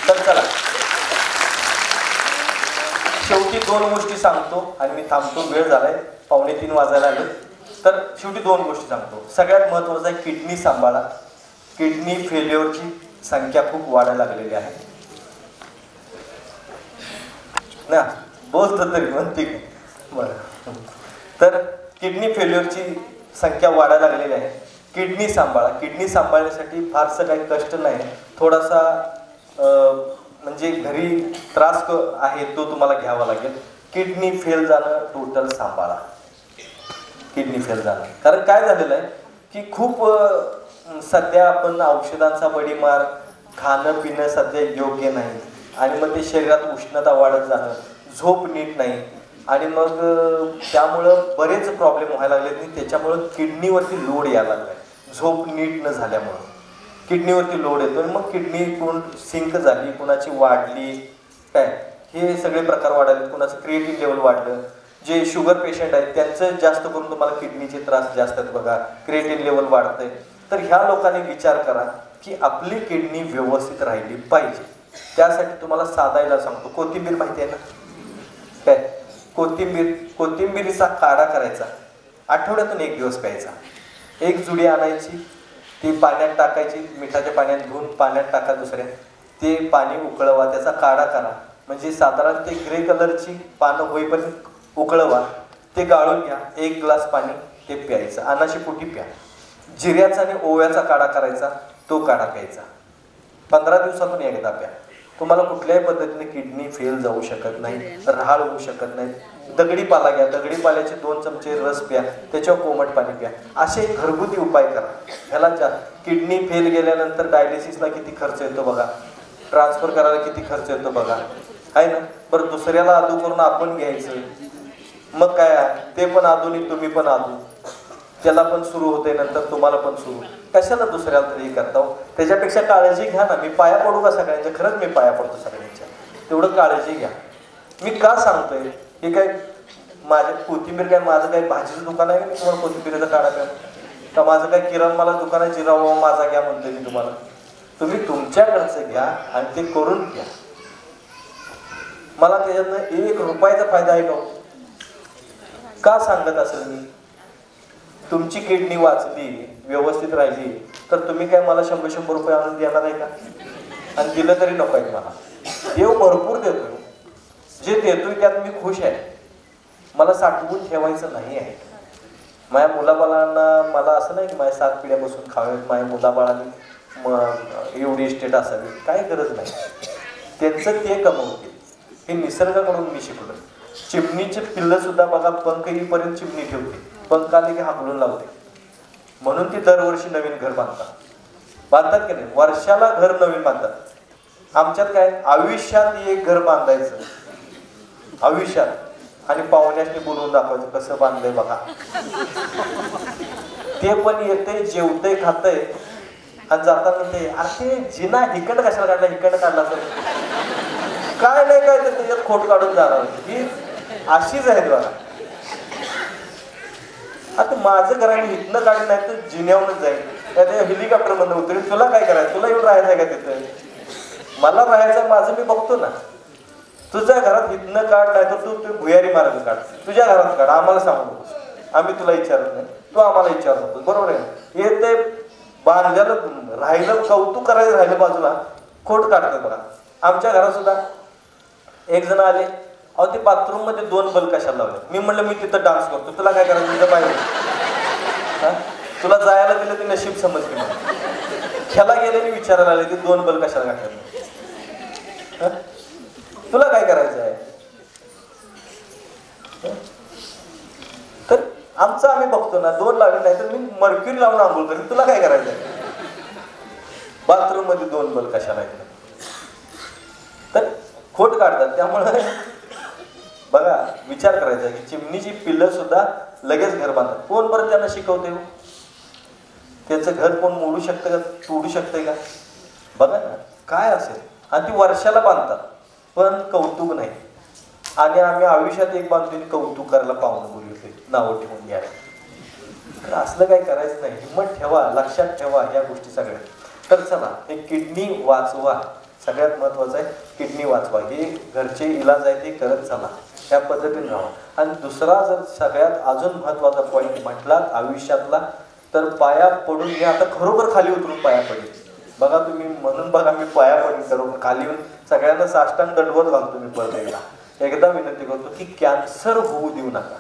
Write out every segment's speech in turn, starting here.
तर चला शेवटी 2 गोष्टी सांगतो आणि मी थांबतो, वेळ झालाय, 2:45 वाजायला आले. तर शेवटी 2 गोष्टी सांगतो. सगळ्यात महत्त्वाचं आहे किडनी सांभाळा. किडनी फेल्युअरची संख्या खूप वाढायला लागलेली आहे ना, बोलतो तरी म्हणते बरं. तर किडनी फेल्युअरची संख्या वाढायला लागलेली आहे. किडनी सांभाळा. किडनी सांभाळण्यासाठी फारसं काही कष्ट नाही, थोडासा म्हणजे घरी त्रास आहे तो तुम्हाला घ्यावा लागेल. किडनी फेल जाणं टोटल सांभाळा. किडनी फेल जाणं, कारण काय झालेलं आहे की खूप सध्या आपण औषधांचा बडीमार, खाणं पिणं सध्या योग्य नाही आणि मग ते शरीरात उष्णता वाढत जाणं, झोप नीट नाही आणि मग त्यामुळं बरेच प्रॉब्लेम व्हायला लागले आणि त्याच्यामुळं किडनीवरती लोड यायला लागला आहे. झोप नीट न झाल्यामुळं किडनीवरती लोड येतो आणि मग किडनी कोण सिंक झाली, कोणाची वाढली, काय हे सगळे प्रकार वाढले, कोणाचं क्रिएटिन लेवल वाढलं. जे शुगर पेशंट आहेत त्यांचं जास्त करून तुम्हाला किडनीचे त्रास जास्त आहेत बघा, क्रिएटिन लेवल वाढतंय. तर ह्या लोकांनी विचार करा की आपली किडनी व्यवस्थित राहिली पाहिजे. त्यासाठी तुम्हाला साधायला सांगतो, कोथिंबीर माहिती आहे ना, काय कोथिंबीरीचा काढा करायचा, आठवड्यातून 1 दिवस प्यायचा. 1 जुडी आणायची, ती पाण्यात टाकायची, मिठाच्या पाण्यात धुवून पाण्यात टाका दुसऱ्या, ते पाणी उकळवा, त्याचा काढा करा. म्हणजे साधारण ते ग्रे कलरची पानं होईपर्यंत उकळवा, ते गाळून घ्या, 1 ग्लास पाणी ते प्यायचं, अनाशी पोटी प्या. जिऱ्याचा आणि ओव्याचा काढा करायचा, तो काढा प्यायचा. 15 दिवसातून एकदा प्या. तुम्हाला कुठल्याही पद्धतीने किडनी फेल जाऊ शकत नाही, राहाळ होऊ शकत नाही. दगडी पाला घ्या, दगडी पाल्याचे 2 चमचे रस प्या, त्याच्यावर कोमट पाणी प्या. असे घरगुती उपाय करा. ह्याला किडनी फेल गेल्यानंतर डायलिसिसला किती खर्च येतो बघा, ट्रान्सफर करायला किती खर्च येतो बघा, आहे ना. बरं दुसऱ्याला आदू करून आपण घ्यायचं, मग काय ते पण आदूनी तुम्ही पण आदू, त्याला पण सुरू होते नंतर तुम्हाला पण सुरू, कशाला दुसऱ्याला तरी करता हो. त्याच्यापेक्षा काळजी घ्या ना. मी पाया पडू का सगळ्यांच्या, खरंच मी पाया पडतो सगळ्यांच्या, तेवढं काळजी घ्या. मी का सांगतोय हे, काय माझ्या कोथिंबीर काय माझं काही भाजीचं दुकान आहे का मी तुम्हाला कोथिंबीरीचा काढा प्या, का माझं काय किराणमाला दुकान आहे जिरावा माझा घ्या म्हणतोय मी तुम्हाला. तुम्ही तुमच्याकडचं घ्या आणि ते करून घ्या. मला त्याच्यातनं 1 रुपयाचा फायदा आहे का सांगत असेल मी. तुमची किडनी वाचली, व्यवस्थित राहिली, तर तुम्ही काय मला 100-100 रुपये आणून देणार आहे का? आणि दिलं तरी नको आहे मला. देव भरपूर देतोय, जे देतोय त्यात मी खुश आहे. मला साठवून ठेवायचं नाही आहे. माझ्या मुलाबाळांना मला असं नाही की माझ्या 7 पिढ्या बसून खावेत, माझ्या मुलाबाळांनी एवढी इस्टेट असावी, काही गरज नाही. त्यांचं ते कमवते. हे निसर्गाकडून मी शिकलो. चिमणीचे पिल्लं सुद्धा बघा पंख येईपर्यंत चिमणी ठेवते, पंख आले की हाकलून लावते. म्हणून ती दरवर्षी नवीन घर बांधतात की नाही, वर्षाला घर नवीन बांधतात. आमच्यात काय आयुष्यात 1 घर बांधायचं आयुष्यात, आणि पाहुण्याने बोलवून दाखवायचं कसं बांधलंय बघा. ते पण येते, जेवतंय, खातंय आणि जाताना ते अरे जिना हिकड कशाला काढला, हिकड काढला सर, काय नाही काय तर त्याच्यात खोट काढून जाणार. ही अशीच आहे बघा. आता माझं घर आणि हितनं काढून नाही तर जिन्यावरच जाईल, त्या हेलिकॉप्टर मधून उतरेल. तुला काय करायचं, तुला येऊन राहायचं आहे का तिथं? मला राहायचं माझं मी बघतो ना. तुझ्या घरात हितनं काढ, नाही तर तू भुयारी मार्ग काढ, तुझ्या घरात काढ, आम्हाला सांगू नकोस. आम्ही तुला विचारत नाही, तू आम्हाला विचारत नकोस. बरोबर आहे. हे ते बांधलेलं राहिलं, कौतुक करायचं राहिलं बाजूला, खोट काढतात बघा. आमच्या घरात सुद्धा 1 जण आले, अहो ते बाथरूम मध्ये 2 बल्ब कशाला लावले. मी म्हणलं मी तिथं डान्स करतो, तुला काय करायचं तिथं पाहिजे, तुला जायला दिलं ते नशीब समजली. मला ह्याला गेले मी विचारायला आले, ते 2 बल्ब कशाला घातले, तुला काय करायचं आहे. तर आमचं आम्ही बघतो ना, 2 लावले नाही तर मी मर्क्युरी लावून आंघोळ करेन, तुला काय करायचं आहे. बाथरूम मध्ये 2 बल्ब कशाला घातले, तर खोट काढतात. त्यामुळे बघा विचार करायचा की चिमणीची पिल्लं सुद्धा लगेच घर बांधतात. कोण बरं त्यांना शिकवते? त्याचं घर कोण मोडू शकतं का, तोडू शकतंय का? बघा ना काय असेल. आणि ती वर्षाला बांधतात, पण कौतुक नाही. आणि आम्ही आयुष्यात 1 बांधतो, कौतुक करायला पाहुणं बोलवते, नावं ठेवून घ्यायला. तर असलं काही करायचं नाही. हिंमत ठेवा, लक्षात ठेवा या गोष्टी सगळ्या. तर चला, हे किडनी वाचवा. सगळ्यात महत्त्वाचं आहे किडनी वाचवा. हे घरचे इलाज आहे ते करत चला, त्या पद्धतीने राहा. आणि दुसरा जर सगळ्यात अजून महत्त्वाचा पॉईंट म्हटला आयुष्यातला, तर पाया पडून मी आता खरोखर खाली उतरून पाया पडेल. बघा तुम्ही, म्हणून बघा मी पाया पडून खरोखर खाली येऊन सगळ्यांना साष्टांग दंडवत घालतो. मी परत एकदा विनंती करतो की कॅन्सर होऊ देऊ नका.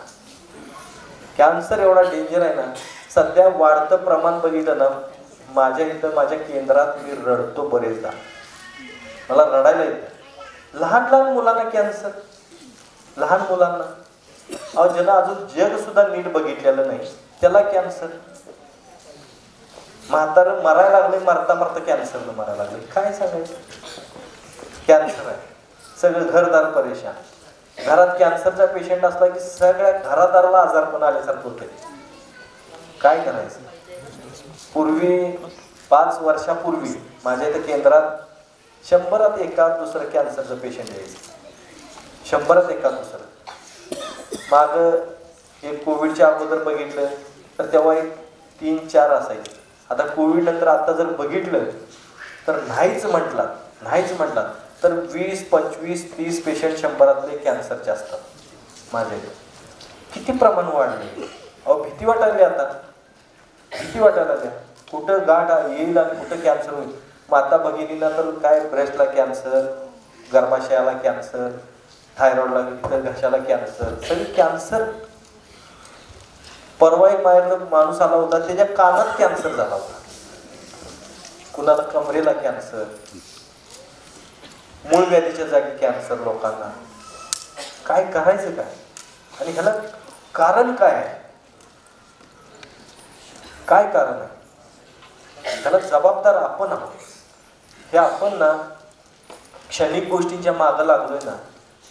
कॅन्सर एवढा डेंजर आहे ना, सध्या वाढतं प्रमाण बघितलं ना, माझ्या इथं माझ्या केंद्रात मी रडतो बरेचदा, मला रडायला येतं. लहान लहान मुलांना कॅन्सर, लहान मुलांना, अहो ज्यांना अजून जग सुद्धा नीट बघितलेलं नाही त्याला कॅन्सर. म्हातारं मरायला लागले, मरता मरता कॅन्सरनं मरायला लागले. काय सांगायचं, कॅन्सर आहे, सगळं घरदार परेशान. घरात कॅन्सरचा पेशंट असला की सगळ्या घरादाराला आजारपण आल्यासारखं होते. काय करायचं. पूर्वी 5 वर्षापूर्वी माझ्या इथं केंद्रात 100त एका दुसरं कॅन्सरचं पेशंट यायचं, 100त एका दुसरं. माग एक कोविडच्या अगोदर बघितलं तर तेव्हा एक 3-4 असायचे. आता कोविड नंतर आता जर बघितलं तर नाहीच म्हटलं तर 20, 25, 30 पेशंट 100तले कॅन्सरचे असतात माझ्या इथे. किती प्रमाण वाढले. अहो भीती वाटायला आता, भीती वाटायला लागल्या. कुठं गाठ येईल आणि कुठं कॅन्सर होईल. माता भगिनीला तर काय ब्रेस्टला कॅन्सर, गर्भाशयाला कॅन्सर, थायरॉइडला, इतर घशाला कॅन्सर, सगळी कॅन्सर. परवा एक माझ्याकडे माणूस आला होता, त्याच्या कानात कॅन्सर झाला होता. कुणाला कमरेला कॅन्सर, मूळ व्याधीच्या जागी कॅन्सर लोकांना. काय करायचं काय, आणि ह्याला कारण काय आहे, काय कारण आहे. त्याला जबाबदार आपण आहोत. हे आपण ना क्षणिक गोष्टींच्या मागं लागलोय ना,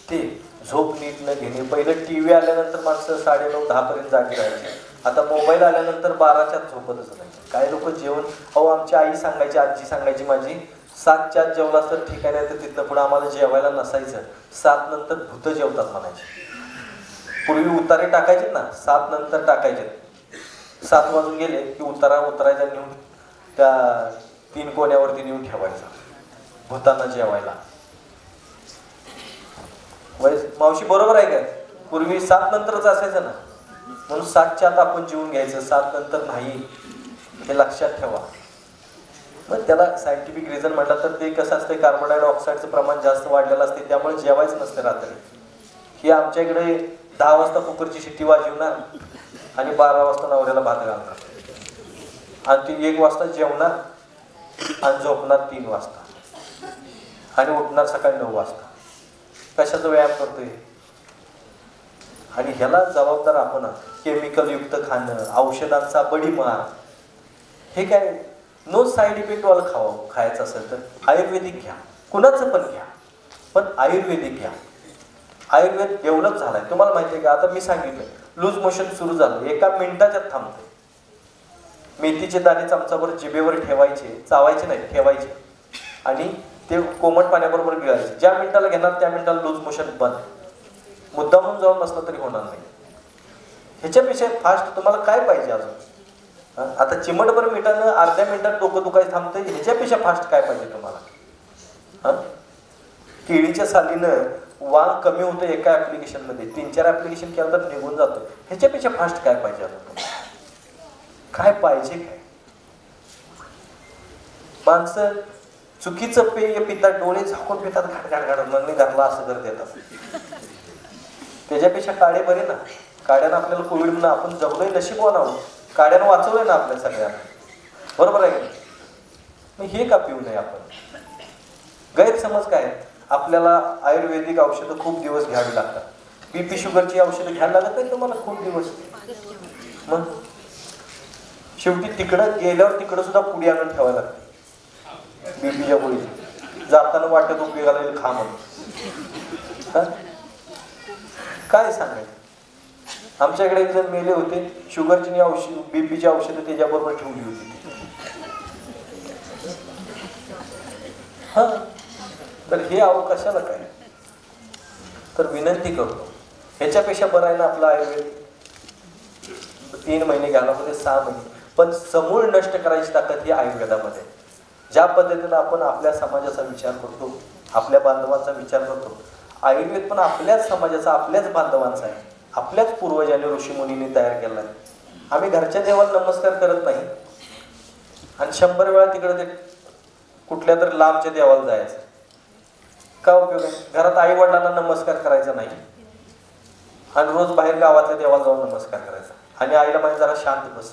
ते झोप नीट न घेणे. पहिलं TV आल्यानंतर माणसं 9:30-10 पर्यंत जागी राहायचे. आता मोबाईल आल्यानंतर 12च्या झोपतच नाही. काही लोक जेवण, अहो आमची आई सांगायची, आजी सांगायची माझी, 7च्या आत जेवला तर ठीक आहे, नाही तर तिथनं पुढे आम्हाला जेवायला नसायचं. 7 नंतर भूत जेवतात म्हणायचे. पूर्वी उतारे टाकायचे ना, 7 नंतर टाकायचे. 7 वाजून गेले की उतरायचा नेऊन त्या 3 कोण्यावरती नेऊन ठेवायचा भूतांना जेवायला. मावशी बरोबर आहे काय. पूर्वी 7 नंतरच असायचं ना, म्हणून 7च्या आत आपण जेवून घ्यायचं, 7 नंतर नाही, हे लक्षात ठेवा. मग त्याला सायंटिफिक रिझन म्हटलं तर ते कसं असतं, कार्बन डायऑक्साईडचं प्रमाण जास्त वाढलेलं असते, त्यामुळे जेवायचं नसते रात्री. हे आमच्या इकडे 10 वाजता कुकरची शिट्टी वाजवणार आणि 12 वाजता नवऱ्याला भात घालणार, आणि ती 1 वाजता जेवणार आणि झोपणार 3 वाजता आणि उठणार सकाळी 9 वाजता. कशाचा व्यायाम करतोय. आणि ह्याला जबाबदार आपण. केमिकल युक्त खाणं, औषधांचा बडीमार, हे काय नो साईड इफेक्ट वाला खायचं असेल तर आयुर्वेदिक घ्या, कुणाचं पण घ्या, पण आयुर्वेदिक घ्या. आयुर्वेद डेव्हलप झालाय. तुम्हाला माहिती आहे का, आता मी सांगितलं लूज मोशन सुरू झालं, 1 मिनिटाच्यात थांबते. मेथीचे दाणे चमचावर जिभेवर ठेवायचे, चावायचे नाही, ठेवायचे, आणि ते कोमट पाण्याबरोबर गिळायचे. ज्या मिनिटाला घेणार त्या मिनिटाला लूज मोशन बंद. मुद्दामून जाऊन नसलं तरी होणार नाही. ह्याच्यापेक्षा फास्ट तुम्हाला काय पाहिजे अजून. आता चिमटभर मिठानं अर्ध्या मिनिटात डोकं दुखायचं थांबतं, ह्याच्यापेक्षा फास्ट काय पाहिजे तुम्हाला. केळीच्या सालीनं वांग कमी होतं एका ऍप्लिकेशनमध्ये, 3-4 ऍप्लिकेशन केलं तर निघून जातं. ह्याच्यापेक्षा फास्ट काय पाहिजे अजून तुम्हाला. काय पाहिजे काय. माणसं चुकीचं पेय पितात, डोळे झाकून पितात, घाट मग घातला असं कर देतात. त्याच्यापेक्षा काढे बरे ना. काड्यानं आपल्याला कोविड म्हणून आपण जगलोय, नशीबवान आहोत. काड्यानं वाचवलंय ना आपल्या सगळ्यांना, बरोबर आहे का. मग हे का पिऊ नये आपण. गैरसमज काय, आपल्याला आयुर्वेदिक औषधं खूप दिवस घ्यावी लागतात. BP शुगरची औषधं घ्यायला लागत नाही तुम्हाला खूप दिवस. मग शेवटी तिकडं गेल्यावर तिकडं सुद्धा पुढे आणून ठेवायला लागतं BPच्या गोळीची. जाताना वाटत उपयोगाला येईल खा म्हणून. काय सांगायचं. आमच्याकडे एक जण मेले होते, शुगरची औषध, BPची औषधं त्याच्याबरोबर ठेवली होती. तर हे कशाला काय. तर विनंती करतो, ह्याच्यापेक्षा बरं आहे ना आपलं आयुर्वेद. 3 महिने घ्यायला मध्ये 6 महिने, पण समूळ नष्ट करायची ताकद ही आयुर्वेदामध्ये. ज्या पद्धतीनं आपण आपल्या समाजाचा विचार करतो, आपल्या बांधवांचा विचार करतो, आयुर्वेद पण आपल्याच समाजाचा, आपल्याच बांधवांचा आहे, आपल्याच पूर्वजांनी ऋषीमुनींनी तयार केला आहे. आम्ही घरच्या देवाला नमस्कार करत नाही आणि 100 वेळा तिकडे ते कुठल्या तरी लांबच्या देवाला जायचं. का उपयोग आहे? घरात आई वडिलांना नमस्कार करायचा नाही आणि रोज बाहेर गावातल्या देवाला जाऊन नमस्कार करायचा. आणि आईला म्हणजे जरा शांत बस,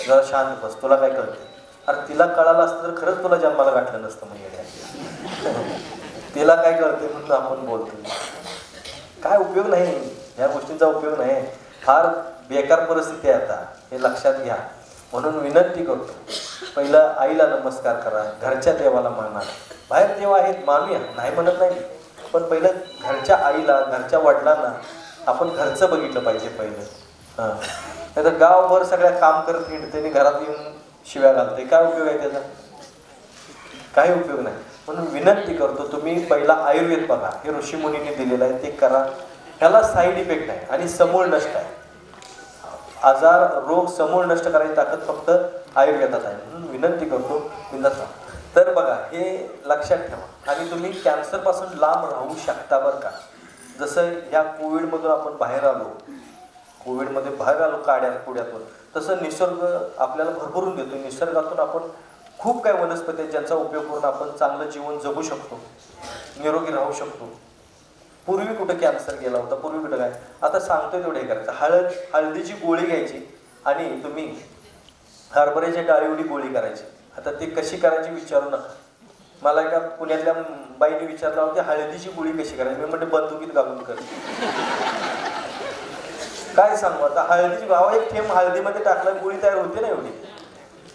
जरा शांत बस, तुला काय कळते? अरे तिला कळालं असतं तर खरंच तुला जन्माला गाठलं नसतं. म्हणजे तिला काय कळते म्हणून आपण बोलतो. काय उपयोग नाही, या गोष्टींचा उपयोग नाही. फार बेकार परिस्थिती आहे आता, हे लक्षात घ्या. म्हणून विनंती करतो, पहिलं आईला नमस्कार करा, घरच्या देवाला माना. बाहेर देव आहेत मानूया, नाही म्हणत नाही, पण पहिलं घरच्या आईला, घरच्या वडिलांना आपण घरचं बघितलं पाहिजे पहिलं. नाही तर गावभर सगळ्या काम करत हिंडते आणि घरात येऊन शिव्या घालते. काय उपयोग आहे त्याचा? काही उपयोग नाही. म्हणून विनंती करतो, तुम्ही पहिला आयुर्वेद बघा, हे ऋषीमुनींनी दिलेलं आहे, ते करा. ह्याला साईड इफेक्ट आहे आणि समूळ नष्ट आहे. आजार, रोग समूळ नष्ट करायची ताकद फक्त आयुर्वेदात आहे. म्हणून विनंती करतो बिनधास्त. तर बघा, हे लक्षात ठेवा. आणि तुम्ही कॅन्सरपासून लांब राहू शकता बरं का. जसं ह्या कोविडमधून आपण बाहेर आलो, कोविडमध्ये बाहेर आलो कुड्यातून, तसं निसर्ग आपल्याला भरभरून देतो. निसर्गातून आपण खूप काही वनस्पती आहेत ज्यांचा उपयोग करून आपण चांगलं जीवन जगू शकतो, निरोगी राहू शकतो. पूर्वी कुठं कॅन्सर गेला होता, पूर्वी कुठं काय. आता सांगतोय तेवढं हे करायचं. हळदीची गोळी घ्यायची आणि तुम्ही हरभऱ्याच्या डाळीवडी गोळी करायची. आता ती कशी करायची विचारू नका. मला एका पुण्यातल्या बाईने विचारलं होतं, हळदीची गोळी कशी करायची? मी म्हणते बंदुकीत घालून कर. काय सांगू आता, हळदीची भाव एक थेंब हळदीमध्ये टाकला गोळी तयार होते ना एवढी.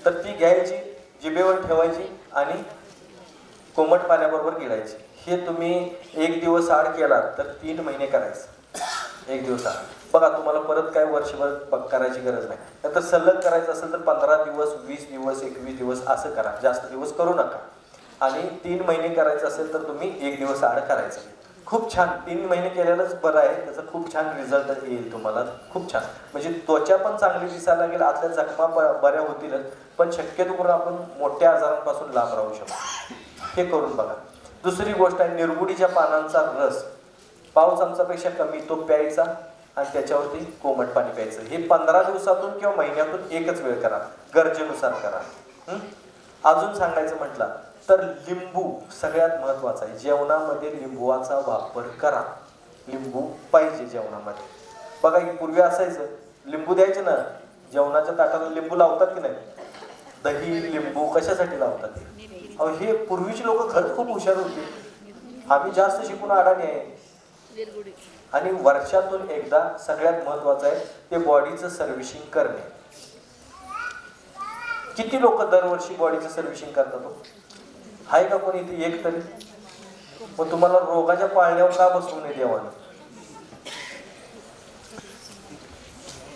तर ती घ्यायची, जिभेवर ठेवायची आणि कोमट पाण्याबरोबर गिळायची. हे तुम्ही 1 दिवस आड केला तर 3 महिने करायचं. 1 दिवस आड. बघा, तुम्हाला परत काय वर्षभर करायची गरज नाही. नंतर सलग करायचं असेल तर 15 दिवस, 20 दिवस, 21 दिवस असं करा. जास्त दिवस करू नका. आणि 3 महिने करायचं असेल तर तुम्ही 1 दिवस आड करायचं. खूप छान. 3 महिने केलेलंच बरं आहे, त्याचा खूप छान रिझल्ट येईल तुम्हाला. खूप छान. म्हणजे त्वचा पण चांगली दिसायला लागेल, आतल्या जखमा बऱ्या होतीलच, पण शक्यतो करून आपण मोठ्या आजारांपासून लांब राहू शकतो. हे करून बघा. दुसरी गोष्ट आहे, निरगुडीच्या पानांचा रस 1 चमचापेक्षा कमी तो प्यायचा आणि त्याच्यावरती कोमट पाणी प्यायचं. हे 15 दिवसातून किंवा महिन्यातून एकच वेळ करा, गरजेनुसार करा. अजून सांगायचं म्हटलं तर लिंबू सगळ्यात महत्वाचा आहे. जेवणामध्ये लिंबूचा वापर करा. लिंबू पाहिजे जेवणामध्ये. बघा, पूर्वी असायचं, लिंबू द्यायचे ना जेवणाच्या ताटाला, लिंबू लावतात की नाही? दही लिंबू कशासाठी लावतात? अहो, हे पूर्वीची लोक खरंच खूप हुशार होती. आम्ही जास्त शिकून अडाणी आहे. आणि वर्षातून एकदा सगळ्यात महत्वाचं आहे ते बॉडीचं सर्व्हिसिंग करणे. किती लोक दरवर्षी बॉडीचं सर्व्हिसिंग करतात? आहे का कोणी इथे एक तरी? मग तुम्हाला रोगाच्या पाळण्यावर का बसवू नये देवानं?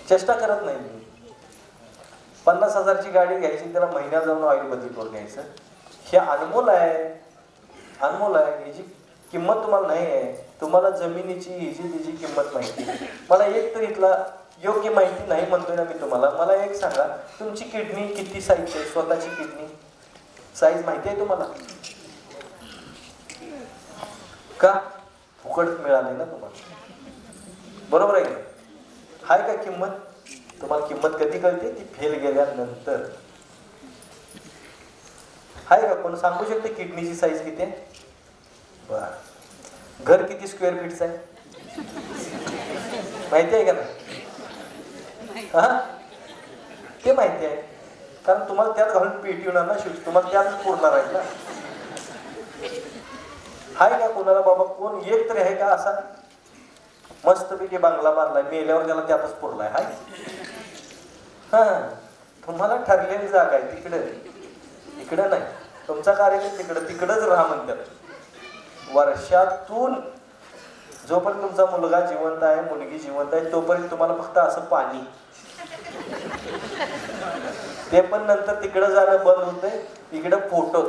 चेष्टा करत नाही. 50,000ची गाडी घ्यायची, त्याला महिन्यात जाऊन ऑइल बदली करून घ्यायचं. हे अनमोल आहे, अनमोल आहे. ह्याची किंमत तुम्हाला नाही आहे. तुम्हाला जमिनीची हिची तिची किंमत माहिती. मला एक तर इथला योग्य माहिती नाही म्हणतोय ना मी तुम्हाला. मला एक सांगा, तुमची किडनी किती साईजची आहे? स्वतःची किडनी साईज माहिती आहे तुम्हाला? का? फुकट मिळाली ना तुम्हाला, बरोबर आहे का? हाय का किंमत? तुम्हाला किंमत कधी कळते? ती फेल गेल्यानंतर. हाय का? कोण सांगू शकते किडनीची साईज किती आहे? बर. घर किती स्क्वेअर फीटचं आहे माहिती आहे का ना? हा, ते माहिती आहे, कारण तुम्हाला त्यात घालून पेटी होणार ना शिव, तुम्हाला त्यातच पुरणार आहे ना. हाय का कोणाला बाबा? कोण एक तरी आहे का असा मस्तपैकी बंगला बांधलाय, मेल्यावर त्याला त्यातच पुरलाय? हाय? हा, तुम्हाला ठरलेली जागा आहे तिकडे, इकडे नाही. तुमचा कार्यक्रम तिकडे, तिकडच राहा म्हणतात. वर्षातून जोपर्यंत तुमचा मुलगा जिवंत आहे, मुलगी जिवंत आहे, तोपर्यंत तुम्हाला फक्त असं पाणी, ते पण नंतर तिकडे जाणं बंद होतंय. इकडे फोटो,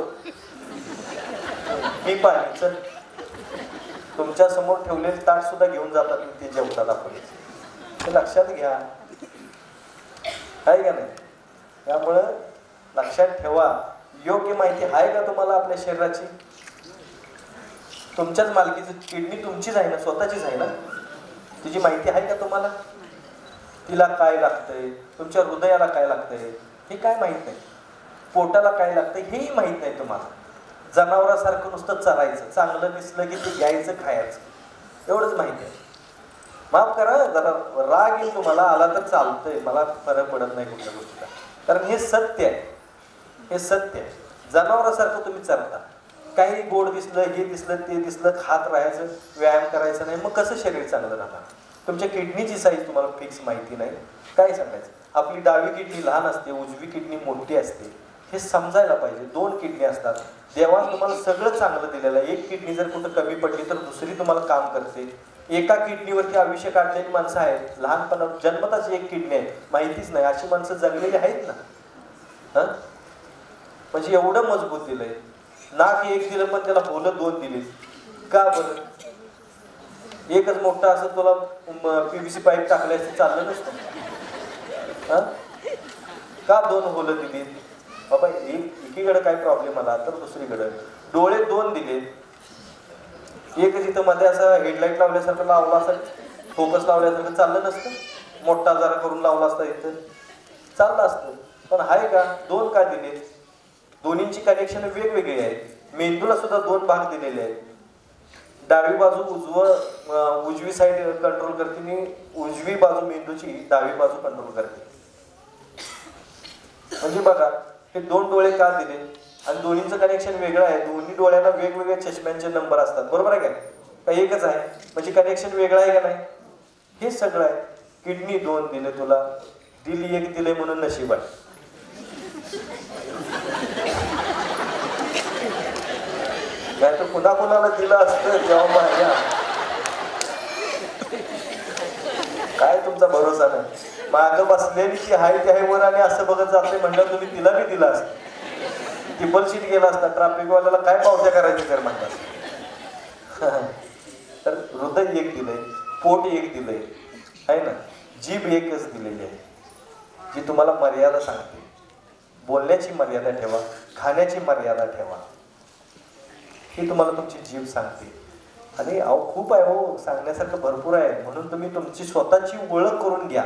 मी पाणी चल, तुमच्या समोर ठेवलेले ताट सुद्धा घेऊन जातात, ते जेवतात आपण. ते लक्षात घ्या, आहे का नाही? त्यामुळं लक्षात ठेवा, योग्य माहिती आहे का तुम्हाला आपल्या शरीराची? तुमच्याच मालकीची किडनी तुमचीच आहे ना, स्वतःचीच आहे ना. तिची माहिती आहे का तुम्हाला? तिला काय लागतंय, तुमच्या हृदयाला काय लागतंय हे काय माहित नाही. पोटाला काय लागतंय हेही माहित नाही तुम्हाला. जनावरासारखं नुसतं चरायचं, चांगलं दिसलं की ते घ्यायचं, खायचं, एवढंच माहिती आहे. माफ करा, जरा राग येईल तुम्हाला, आला तर चालतंय, मला फरक पडत नाही कुठल्या गोष्टीचा. कारण हे सत्य आहे, हे सत्य आहे. जनावरासारखं तुम्ही चरता, काही गोड दिसलं, हे दिसलं, ते दिसलं, खात राहायचं, व्यायाम करायचं नाही, मग कसं शरीर चांगलं राहणार? तुमच्या किडनीची साईज तुम्हाला फिक्स माहिती नाही, काय सांगायचं? आपली डावी किडनी लहान असते, उजवी किडनी मोठी असते, हे समजायला पाहिजे. 2 किडनी असतात. देवाने तुम्हाला सगळं चांगलं दिलेलं आहे. एक किडनी जर कुठं कमी पडली तर दुसरी तुम्हाला काम करते. एका किडनीवरती आयुष्य काढलेली माणसं आहेत, लहानपणा जन्मताच एक किडनी आहे, माहितीच नाही, अशी माणसं जगलेली आहेत ना. म्हणजे एवढं मजबूत दिलंय. नाक एक दिलं पण त्याला होलं 2 दिले. का बरं? एकच मोठा असं तुला PVC पाईप टाकल्यास चाललं नसतं. का 2 होलं दिली? बाबा एकीकडे काय प्रॉब्लेम आला तर दुसरीकडे. डोळे 2 दिले, एक इथं मध्ये असं हेडलाईट लावल्यासारखं लावला असं, फोकस लावल्यासारखं चाललं नसतं. मोठा जरा करून लावला असता इथं चाललं असतं. पण आहे का? 2 का दिले? दोन्हींची कनेक्शन वेगवेगळी आहेत. मेंदूला सुद्धा 2 भाग दिलेले आहेत. डावी बाजू उजवी साईड कंट्रोल करते आणि उजवी बाजू मेंदूची डावी बाजू कंट्रोल करते. म्हणजे बघा, हे 2 डोळे का दिले आणि दोन्हींचं कनेक्शन वेगळं आहे. दोन्ही डोळ्यांना वेगवेगळे चष्म्यांचे नंबर असतात, बरोबर आहे काय? का एकच आहे? म्हणजे कनेक्शन वेगळं आहे का नाही? हे सगळं आहे. किडनी 2 दिले तुला, दिल 1 दिले म्हणून नशीब आहे. नाही तर पुन्हा कुणाला दिलं असतं तेव्हा माझ्या काय तुमचा भरोसा नाही. मागं बसलेली जी आहे ती आहे वर आणि असं बघत जाते म्हणलं तुम्ही तिला बी दिला असतं. टिबल सीट गेला असता, ट्रॅफिकवाल्याला काय पावत्या करायचे तर म्हणतात. तर हृदय 1 दिलंय, पोट 1 दिलंय, आहे ना. जीभ 1च दिलेली आहे, जी तुम्हाला मर्यादा सांगते. बोलण्याची मर्यादा ठेवा, खाण्याची मर्यादा ठेवा, ही तुम्हाला तुमची जीभ सांगते. आणि खूप आहे हो, सांगण्यासारखं भरपूर आहे. म्हणून तुम्ही तुमची स्वतःची ओळख करून घ्या.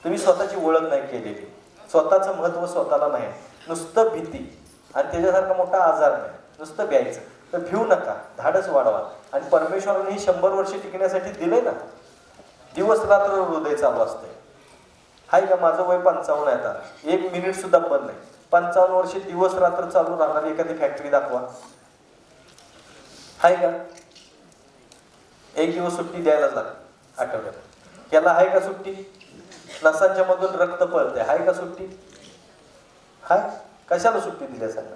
तुम्ही स्वतःची ओळख नाही केलेली, स्वतःचं महत्त्व स्वतःला नाही. नुसतं भीती आणि त्याच्यासारखा मोठा आजार नाही, नुसतं भ्यायचं. तर भिऊ नका, धाडस वाढवा. आणि परमेश्वराने 100 वर्ष टिकण्यासाठी दिले ना. दिवस रात्र हृदय चालू असते. हाय का? माझं वय 55 आहे आता, 1 मिनिट सुद्धा बंद नाही. 55 वर्ष दिवस रात्र चालू राहणारी एखादी फॅक्टरी दाखवा, हाय का? 1 दिवस सुट्टी द्यायलाच लागते आठवड्यात. त्याला आहे का सुट्टी? नसांच्या मधून रक्त पळते, हाय का सुट्टी? हाय? कशाला सुट्टी दिल्या सांगा?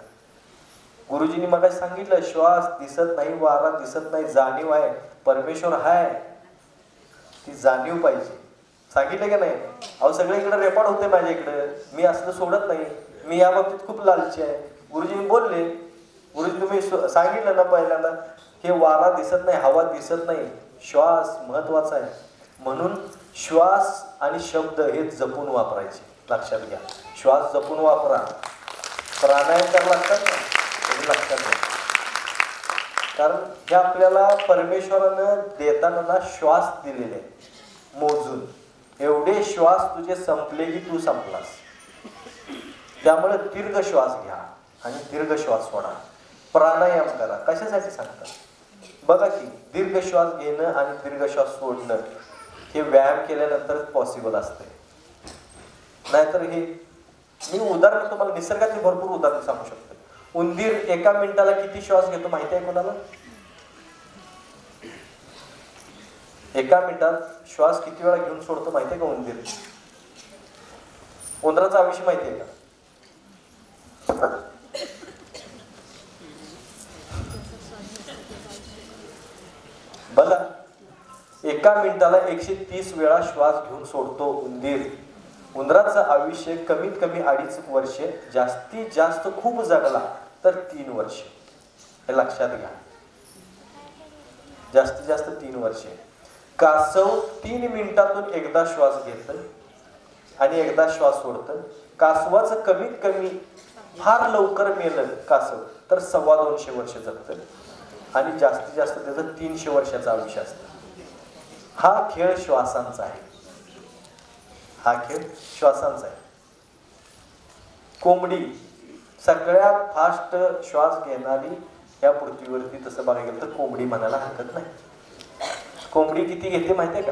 गुरुजींनी मग सांगितलं, श्वास दिसत नाही, वारा दिसत नाही, जाणीव आहे. परमेश्वर हाय, ती जाणीव पाहिजे. सांगितलं की नाही? अहो सगळीकडे रेकॉर्ड होते माझ्या इकडे, मी असलं सोडत नाही. मी या बाबतीत खूप लालची आहे. गुरुजींनी बोलले, गुरुजी तुम्ही सांगितलं ना पहिल्यांदा, हे वारा दिसत नाही, हवा दिसत नाही, श्वास महत्वाचा आहे. म्हणून श्वास आणि शब्द हे जपून वापरायचे. लक्षात घ्या, श्वास जपून वापरा. प्राणायाम करायला लागतात ना, हे लक्षात घ्या. कारण हे आपल्याला परमेश्वरानं देताना ना श्वास दिलेले मोजून. एवढे श्वास तुझे संपले की तू संपलास. त्यामुळे दीर्घ श्वास घ्या आणि दीर्घ श्वास सोडा. प्राणायाम करा. कशासाठी सांगतात बघा की, दीर्घ श्वास घेणं आणि दीर्घ श्वास सोडणं हे व्यायाम केल्यानंतरच पॉसिबल असते. नाहीतर हे मी उदाहरण तुम्हाला निसर्गातली भरपूर उदाहरण सांगू शकतो. उंदीर 1 मिनिटाला किती श्वास घेतो माहिती आहे कोणाला? 1 मिनिटात श्वास किती वेळा घेऊन सोडतो माहिती आहे का उंदीर? उंदराचं आयुष्य माहिती आहे का? बघा, 1 मिनिटाला 130 वेळा श्वास घेऊन सोडतो उंदीर. उंदराचं आयुष्य कमीत कमी 2.5 वर्ष, जास्तीत जास्त खूप जगला तर 3 वर्ष. हे लक्षात घ्या, जास्तीत जास्त 3 वर्ष. कासव 3 मिनिटातून एकदा श्वास घेतं आणि एकदा श्वास सोडतं. कासवाचं कमीत कमी फार लवकर मेलं कसं तर 225 वर्ष जगतं आणि जास्तीत जास्त त्याचं 300 वर्षाचं आयुष्य असतं. हा खेळ श्वासांचा आहे. हा खेळ श्वासांचा आहे. कोंबडी सगळ्यात फास्ट श्वास घेणारी या पृथ्वीवरती तसं बघायला गेलं तर कोंबडी म्हणायला हरकत नाही. कोंबडी किती घेते माहितीये का?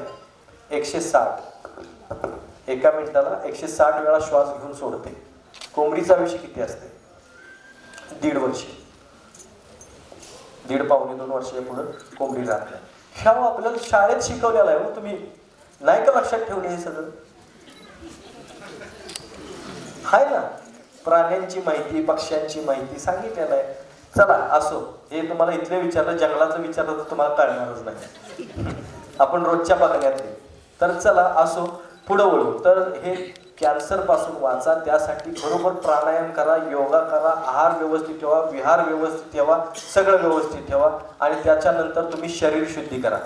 160 एका मिनिटाला 160 वेळा श्वास घेऊन सोडते. कोंबडीचं आयुष्य किती असते? 1.5 वर्ष, 1.5 पावणे 2 वर्षाच्या पुढे कोंबडी राहते. ह्या आपल्याला शाळेत शिकवलेला आहे. हो तुम्ही नाही का लक्षात ठेवले हे सगळं? हाय ना, प्राण्यांची माहिती पक्ष्यांची माहिती सांगितलेलं आहे. चला असो, हे तुम्हाला इथले विचारलं, जंगलाचं विचारलं तर तुम्हाला कळणारच नाही. आपण रोजच्या बघण्यातले. तर चला असो, पुढे वळू. तर हे कॅन्सर पासून वाचा, त्यासाठी बरोबर प्राणायाम करा, योगा करा, आहार व्यवस्थित ठेवा, विहार व्यवस्थित ठेवा, सगळं व्यवस्थित ठेवा आणि त्याच्यानंतर तुम्ही शरीर शुद्धी करा.